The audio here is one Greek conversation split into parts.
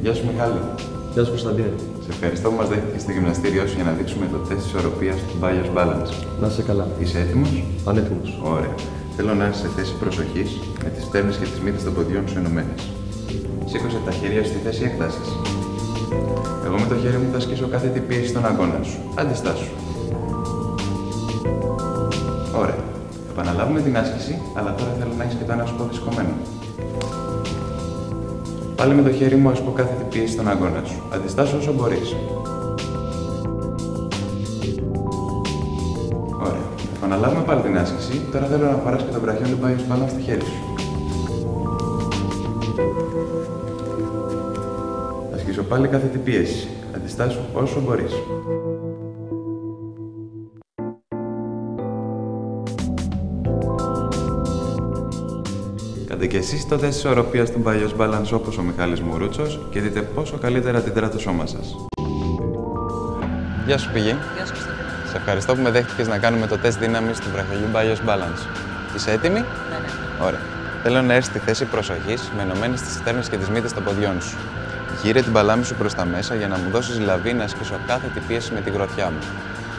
Γεια σου Μιχάλη. Γεια σου Κωνσταντίνε. Σε ευχαριστώ που μας δέχτηκες στο γυμναστήριό σου για να δείξουμε το τεστ της ισορροπίας του Bios Balance. Να είσαι καλά. Είσαι έτοιμος? Ανέτοιμος. Ωραία. Θέλω να είσαι σε θέση προσοχής με τις στέρνες και τις μύτες των ποδιών σου ενωμένες. Σήκωσε τα χέρια σου στη θέση έκτασης. Εγώ με το χέρι μου θα ασκήσω κάθετη πίεση στον αγκώνα σου. Αντιστάσου. Ωραία. Θα επαναλάβουμε την άσκηση, αλλά τώρα θέλω να έχεις και το ένα σου πόδι σηκωμένο. Πάλι με το χέρι μου ασκώ κάθετη πίεση στον αγκώνα σου. Αντιστάσου όσο μπορείς. Ωραία. Θα επαναλάβουμε πάλι την άσκηση. Τώρα θέλω να φοράς και το βραχιόλι Bios Balance στο χέρι σου. Θα ασκήσω πάλι κάθετη πίεση. Αντιστάσου όσο μπορείς. Κάντε και εσείς το τεστ της ισορροπίας του Bios Balance όπως ο Μιχάλης Μουρούτσος και δείτε πόσο καλύτερα αντιδρά το σώμα σας. Γεια σου Πηγή. Γεια σου Κωνσταντίνε. Σε ευχαριστώ που με δέχτηκες να κάνουμε το τεστ δύναμης του βραχιολιού Bios Balance. Είσαι έτοιμη? Ναι. Ωραία. Θέλω να έρθεις στη θέση προσοχής με ενωμένες τις στέρνες και τις μύτες των ποδιών σου. Γύρε την παλάμη σου προς τα μέσα για να μου δώσεις λαβή να ασκήσω κάθετη πίεση με τη γροθιά μου.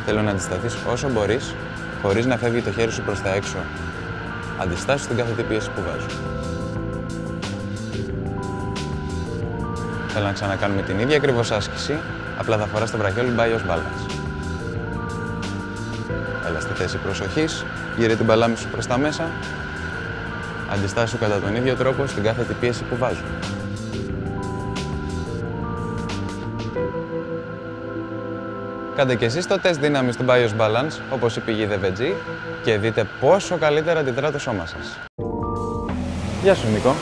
Θέλω να αντισταθείς όσο μπορείς, χωρίς να φεύγει το χέρι σου προς τα έξω. Αντιστάσου στην κάθετη πίεση που βάζω. Θέλω να ξανακάνουμε την ίδια ακριβώς άσκηση, απλά θα φοράς το βραχιόλι Bios Balance. Έλα στη θέση προσοχής, γύρε την παλάμη σου προς τα μέσα. Αντιστάσου κατά τον ίδιο τρόπο στην κάθετη πίεση που βάζω. Κάντε και εσείς το τεστ δύναμης του Bios Balance, όπως η Πηγή The και δείτε πόσο καλύτερα αντιδρά το σώμα σας. Γεια σου Νίκο.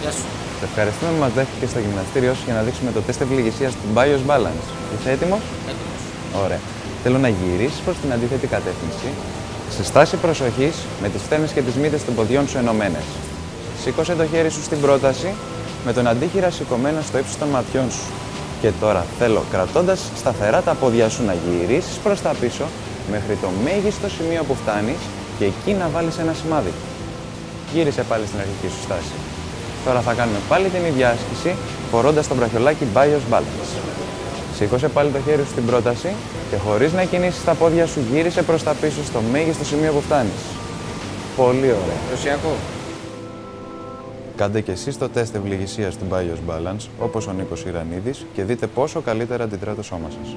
Γεια σου. Σε ευχαριστούμε που μας δέχτηκες στο γυμναστήριό σου για να δείξουμε το τεστ ευληγησίας του Bios Balance. Είσαι έτοιμος? Έτοιμος. Ωραία. Θέλω να γυρίσεις προς την αντίθετη κατεύθυνση, σε στάση προσοχής με τις στέρνες και τις μύτες των ποδιών σου ενωμένες. Σήκωσε το χέρι σου στην πρόταση με τον αντίχειρα σηκωμένο στο ύψος των ματιών σου. Και τώρα θέλω, κρατώντας σταθερά τα πόδια σου, να γυρίσεις προς τα πίσω μέχρι το μέγιστο σημείο που φτάνεις και εκεί να βάλεις ένα σημάδι. Γύρισε πάλι στην αρχική σου στάση. Τώρα θα κάνουμε πάλι την ίδια άσκηση φορώντας το βραχιολάκι Bios Balance. Σήκωσε πάλι το χέρι σου στην πρόταση και χωρίς να κινήσεις τα πόδια σου γύρισε προς τα πίσω στο μέγιστο σημείο που φτάνεις. Πολύ ωραία. Ρωσιακό. Κάντε και εσείς το τεστ ευληγησίας του Bios Balance όπως ο Νίκος Ιρανίδης και δείτε πόσο καλύτερα αντιδρά το σώμα σας.